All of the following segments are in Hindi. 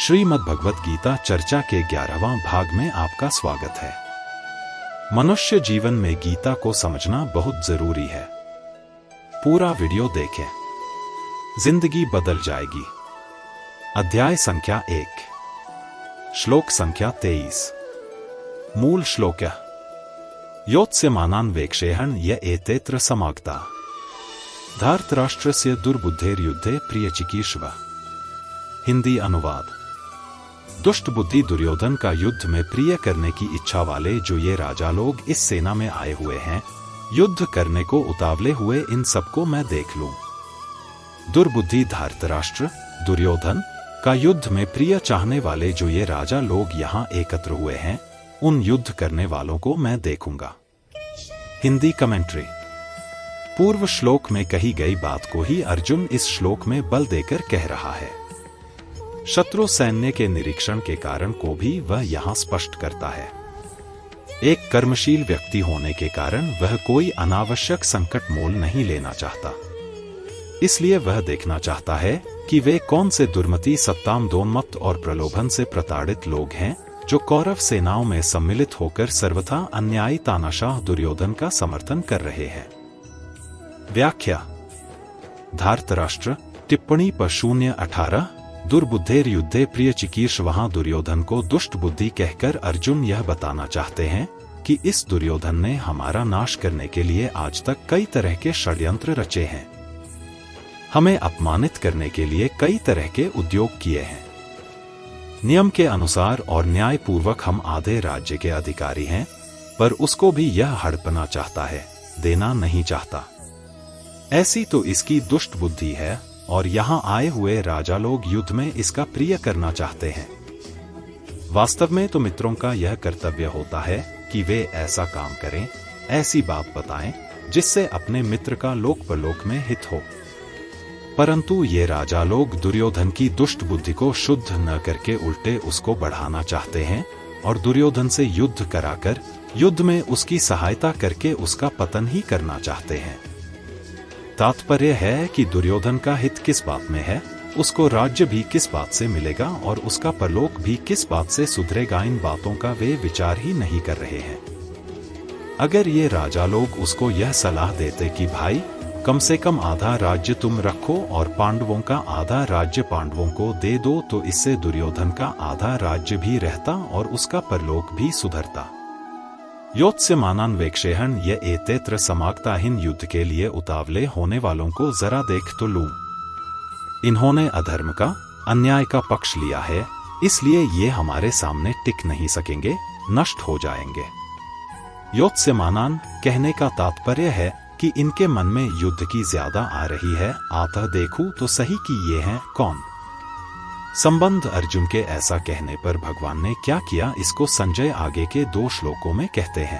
श्रीमद् भगवत गीता चर्चा के 11वां भाग में आपका स्वागत है। मनुष्य जीवन में गीता को समझना बहुत जरूरी है। पूरा वीडियो देखें, जिंदगी बदल जाएगी। अध्याय संख्या 1, श्लोक संख्या 23। मूल श्लोक योत्स्यमानान् वेक्षेहन् य एतेत्र समागता धार्तराष्ट्रस्य दुर्बुद्धेर्युद्धे प्रियचिकीर्षव। हिंदी अनुवाद। दुष्ट बुद्धि दुर्योधन का युद्ध में प्रिय करने की इच्छा वाले जो ये राजा लोग इस सेना में आए हुए हैं, युद्ध करने को उतावले हुए इन सबको मैं देख लूं। दुर्बुद्धि धार्तराष्ट्र दुर्योधन का युद्ध में प्रिय चाहने वाले जो ये राजा लोग यहाँ एकत्र हुए हैं, उन युद्ध करने वालों को मैं देखूंगा। हिंदी कमेंट्री। पूर्व श्लोक में कही गई बात को ही अर्जुन इस श्लोक में बल देकर कह रहा है। शत्रु सैन्य के निरीक्षण के कारण को भी वह यहाँ स्पष्ट करता है। एक कर्मशील व्यक्ति होने के कारण वह कोई अनावश्यक संकट मोल नहीं लेना चाहता। इसलिए वह देखना चाहता है कि वे कौन से दुर्मति सत्तामदोन्मत्त और प्रलोभन से प्रताड़ित लोग हैं जो कौरव सेनाओं में सम्मिलित होकर सर्वथा अन्यायी तानाशाह दुर्योधन का समर्थन कर रहे हैं। व्याख्या। धार्तराष्ट्र टिप्पणी पर 0:18 दुर्बुद्धेर युद्धे प्रिय चिकीर्ष। वहां दुर्योधन को दुष्ट बुद्धि कहकर अर्जुन यह बताना चाहते हैं कि इस दुर्योधन ने हमारा नाश करने के लिए आज तक कई तरह के षड्यंत्र रचे हैं, हमें अपमानित करने के लिए कई तरह के उद्योग किए हैं। नियम के अनुसार और न्यायपूर्वक हम आधे राज्य के अधिकारी हैं, पर उसको भी यह हड़पना चाहता है, देना नहीं चाहता। ऐसी तो इसकी दुष्ट बुद्धि है और यहाँ आए हुए राजा लोग युद्ध में इसका प्रिय करना चाहते हैं। वास्तव में तो मित्रों का यह कर्तव्य होता है कि वे ऐसा काम करें, ऐसी बात बताएं जिससे अपने मित्र का लोक परलोक में हित हो। परंतु ये राजा लोग दुर्योधन की दुष्ट बुद्धि को शुद्ध न करके उल्टे उसको बढ़ाना चाहते हैं और दुर्योधन से युद्ध कराकर युद्ध में उसकी सहायता करके उसका पतन ही करना चाहते हैं। तात्पर्य है कि दुर्योधन का हित किस बात में है, उसको राज्य भी किस बात से मिलेगा और उसका परलोक भी किस बात से सुधरेगा, इन बातों का वे विचार ही नहीं कर रहे हैं। अगर ये राजा लोग उसको यह सलाह देते कि भाई कम से कम आधा राज्य तुम रखो और पांडवों का आधा राज्य पांडवों को दे दो, तो इससे दुर्योधन का आधा राज्य भी रहता और उसका परलोक भी सुधरता। योत्स्यमानान् वेक्षेहन् य एतेत्र समागता। हिन युद्ध के लिए उतावले होने वालों को जरा देख तो लूं। इन्होंने अधर्म का, अन्याय का पक्ष लिया है, इसलिए ये हमारे सामने टिक नहीं सकेंगे, नष्ट हो जाएंगे। योत्स्यमानान् कहने का तात्पर्य है कि इनके मन में युद्ध की ज्यादा आ रही है, आतः देखूं तो सही कि ये हैं कौन। संबंध अर्जुन के ऐसा कहने पर भगवान ने क्या किया, इसको संजय आगे के 2 श्लोकों में कहते हैं।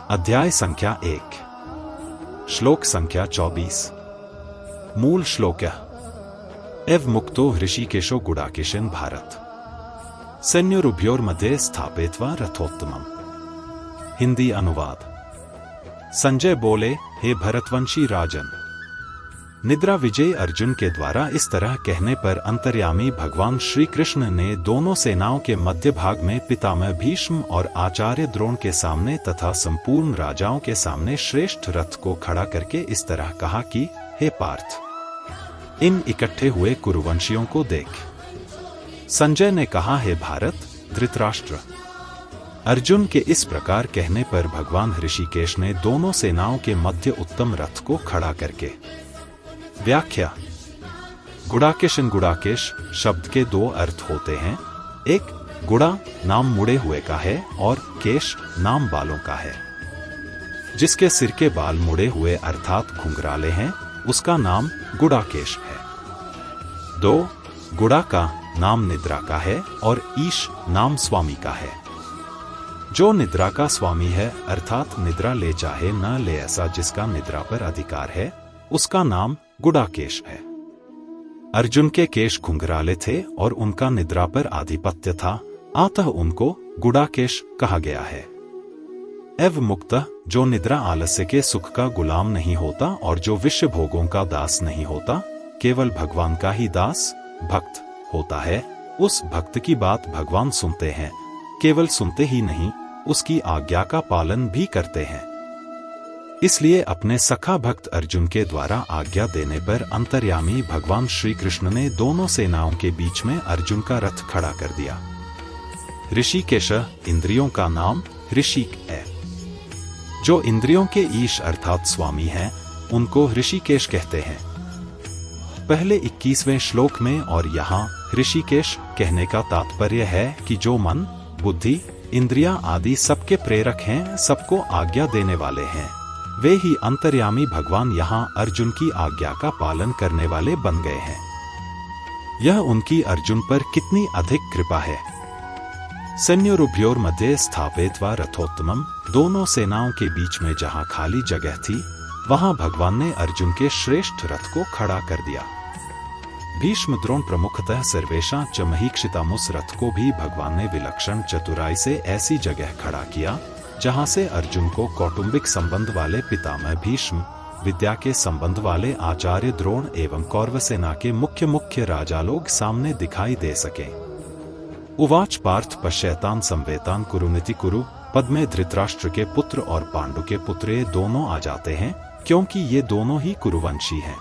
अध्याय संख्या 1, श्लोक संख्या 24। मूल श्लोक एव मुक्तो ऋषिकेशो गुडाकेशन भारत सैन्योरुभयोर्मध्ये स्थापयित्वा रथोत्तमम्। हिंदी अनुवाद। संजय बोले, हे भरतवंशी राजन। निद्रा विजय अर्जुन के द्वारा इस तरह कहने पर अंतर्यामी भगवान श्री कृष्ण ने दोनों सेनाओं के मध्य भाग में पितामह भीष्म और आचार्य द्रोण के सामने तथा संपूर्ण राजाओं के सामने श्रेष्ठ रथ को खड़ा करके इस तरह कहा कि हे पार्थ, इन इकट्ठे हुए कुरुवंशियों को देख। संजय ने कहा, हे भारत धृतराष्ट्र। अर्जुन के इस प्रकार कहने पर भगवान ऋषिकेश ने दोनों सेनाओं के मध्य उत्तम रथ को खड़ा करके। व्याख्या। गुडाकेशन। गुडाकेश शब्द के 2 अर्थ होते हैं। एक, गुड़ा नाम मुड़े हुए का है और केश नाम बालों का है। जिसके सिर के बाल मुड़े हुए अर्थात घुंघराले हैं, उसका नाम गुडाकेश है। 2, गुड़ा का नाम निद्रा का है और ईश नाम स्वामी का है। जो निद्रा का स्वामी है अर्थात निद्रा ले चाहे न ले ऐसा जिसका निद्रा पर अधिकार है, उसका नाम गुडाकेश है। अर्जुन के केश घुंघराले थे और उनका निद्रा पर आधिपत्य था, अतः उनको गुडाकेश कहा गया है। एव मुक्तः, जो निद्रा आलस्य के सुख का गुलाम नहीं होता और जो विषय भोगों का दास नहीं होता, केवल भगवान का ही दास भक्त होता है, उस भक्त की बात भगवान सुनते हैं, केवल सुनते ही नहीं, उसकी आज्ञा का पालन भी करते हैं। इसलिए अपने सखा भक्त अर्जुन के द्वारा आज्ञा देने पर अंतर्यामी भगवान श्री कृष्ण ने दोनों सेनाओं के बीच में अर्जुन का रथ खड़ा कर दिया। ऋषिकेश, इंद्रियों का नाम ऋषिक है। जो इंद्रियों के ईश अर्थात स्वामी हैं, उनको ऋषिकेश कहते हैं। पहले 21वें श्लोक में और यहाँ ऋषिकेश कहने का तात्पर्य है कि जो मन, बुद्धि, इंद्रियां आदि सबके प्रेरक हैं, सबको आज्ञा देने वाले हैं, वे ही अंतर्यामी भगवान यहाँ अर्जुन की आज्ञा का पालन करने वाले बन गए हैं। यह उनकी अर्जुन पर कितनी अधिक कृपा है। सैन्योरुभयोर मध्ये स्थापित्वा रथोत्तमम, दोनों सेनाओं के बीच में जहाँ खाली जगह थी, वहाँ भगवान ने अर्जुन के श्रेष्ठ रथ को खड़ा कर दिया। भीष्म द्रोण प्रमुखतः सर्वेषां च महीक्षितामुस रथ को भी भगवान ने विलक्षण चतुराई से ऐसी जगह खड़ा किया जहां से अर्जुन को कौटुंबिक संबंध वाले पितामह भीष्म, विद्या के संबंध वाले आचार्य द्रोण एवं कौरव सेना के मुख्य राजा लोग सामने दिखाई दे सके। उवाच पार्थ पश्यतान संवेतान कुरुनिति कुरु, पद में धृतराष्ट्र के पुत्र और पांडु के पुत्र ये दोनों आ जाते हैं, क्योंकि ये दोनों ही कुरुवंशी हैं।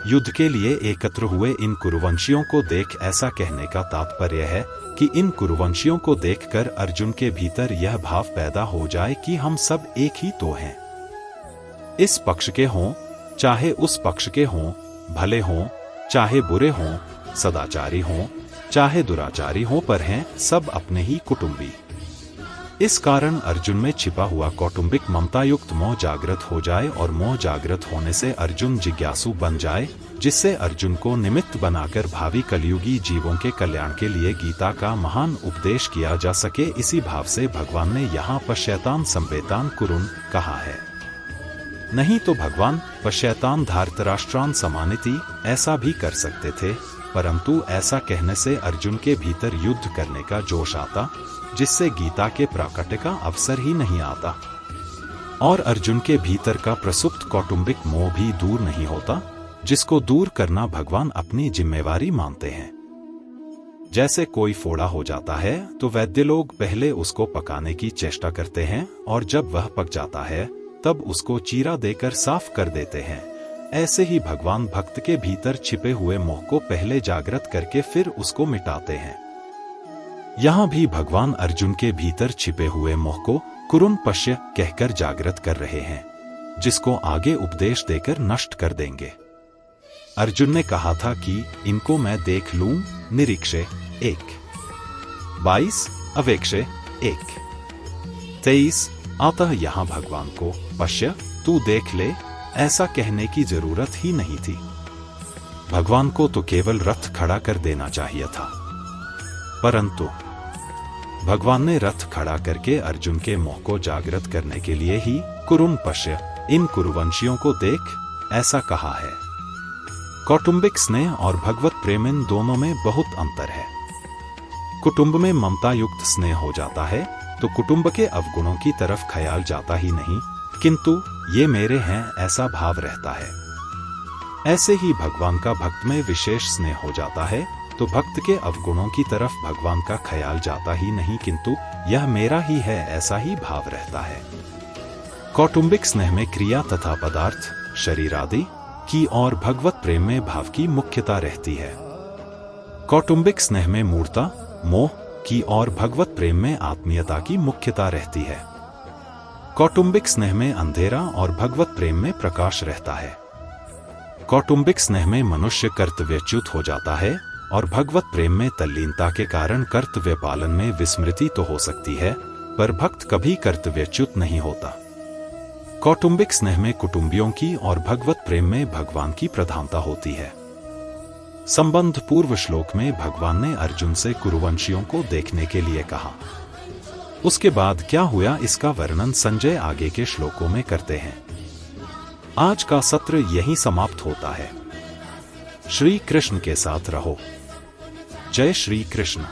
युद्ध के लिए एकत्र हुए इन कुरुवंशियों को देख ऐसा कहने का तात्पर्य है कि इन कुरुवंशियों को देखकर अर्जुन के भीतर यह भाव पैदा हो जाए कि हम सब एक ही तो हैं। इस पक्ष के हों, चाहे उस पक्ष के हों, भले हों, चाहे बुरे हों, सदाचारी हों, चाहे दुराचारी हों, पर हैं सब अपने ही कुटुंबी। इस कारण अर्जुन में छिपा हुआ कौटुंबिक ममता युक्त मोह जागृत हो जाए और मोह जागृत होने से अर्जुन जिज्ञासु बन जाए, जिससे अर्जुन को निमित्त बनाकर भावी कलयुगी जीवों के कल्याण के लिए गीता का महान उपदेश किया जा सके। इसी भाव से भगवान ने यहाँ पश्यतान संवेतान कुरुन कहा है। नहीं तो भगवान पश्यतान धार्तराष्ट्रान समानिति ऐसा भी कर सकते थे, परंतु ऐसा कहने से अर्जुन के भीतर युद्ध करने का जोश आता, जिससे गीता के प्राकट्य का अवसर ही नहीं आता, और अर्जुन के भीतर का प्रसुप्त कौटुंबिक मोह भी दूर नहीं होता, जिसको दूर करना भगवान अपनी जिम्मेवारी मानते हैं। जैसे कोई फोड़ा हो जाता है तो वैद्य लोग पहले उसको पकाने की चेष्टा करते हैं और जब वह पक जाता है तब उसको चीरा देकर साफ कर देते हैं। ऐसे ही भगवान भक्त के भीतर छिपे हुए मोह को पहले जागृत करके फिर उसको मिटाते हैं। यहाँ भी भगवान अर्जुन के भीतर छिपे हुए मोह को कुरुन पश्य कहकर जागृत कर रहे हैं, जिसको आगे उपदेश देकर नष्ट कर देंगे। अर्जुन ने कहा था कि इनको मैं देख लूं, निरीक्षे 1, 22 अवेक्षे 1, 23। अतः यहाँ भगवान को पश्य तू देख ले ऐसा कहने की जरूरत ही नहीं थी। भगवान को तो केवल रथ खड़ा कर देना चाहिए था, परंतु भगवान ने रथ खड़ा करके अर्जुन के मोह को जागृत करने के लिए ही कुरुन पश्य, इन कुरुवंशियों को देख ऐसा कहा है। कौटुंबिक स्नेह और भगवत प्रेम इन दोनों में बहुत अंतर है। कुटुंब में ममता युक्त स्नेह हो जाता है तो कुटुंब के अवगुणों की तरफ ख्याल जाता ही नहीं, किंतु ये मेरे हैं ऐसा भाव रहता है। ऐसे ही भगवान का भक्त में विशेष स्नेह हो जाता है तो भक्त के अवगुणों की तरफ भगवान का ख्याल जाता ही नहीं, किंतु यह मेरा ही है ऐसा ही भाव रहता है। कौटुंबिक स्नेह में क्रिया तथा पदार्थ, शरीर आदि की और भगवत प्रेम में भाव की मुख्यता रहती है। कौटुंबिक स्नेह में मूर्ता, मोह की और भगवत प्रेम में आत्मीयता की मुख्यता रहती है। कौटुंबिक स्नेह में अंधेरा और भगवत प्रेम में प्रकाश रहता है। कौटुंबिक स्नेह में मनुष्य कर्तव्यच्युत हो जाता है और भगवत प्रेम में तल्लीनता के कारण कर्तव्य पालन में विस्मृति तो हो सकती है, पर भक्त कभी कर्तव्यच्युत नहीं होता। कौटुंबिक स्नेह में कुटुंबियों की और भगवत प्रेम में भगवान की प्रधानता होती है। संबंध पूर्व श्लोक में भगवान ने अर्जुन से कुरुवंशियों को देखने के लिए कहा। उसके बाद क्या हुआ इसका वर्णन संजय आगे के श्लोकों में करते हैं। आज का सत्र यहीं समाप्त होता है। श्री कृष्ण के साथ रहो। जय श्री कृष्ण।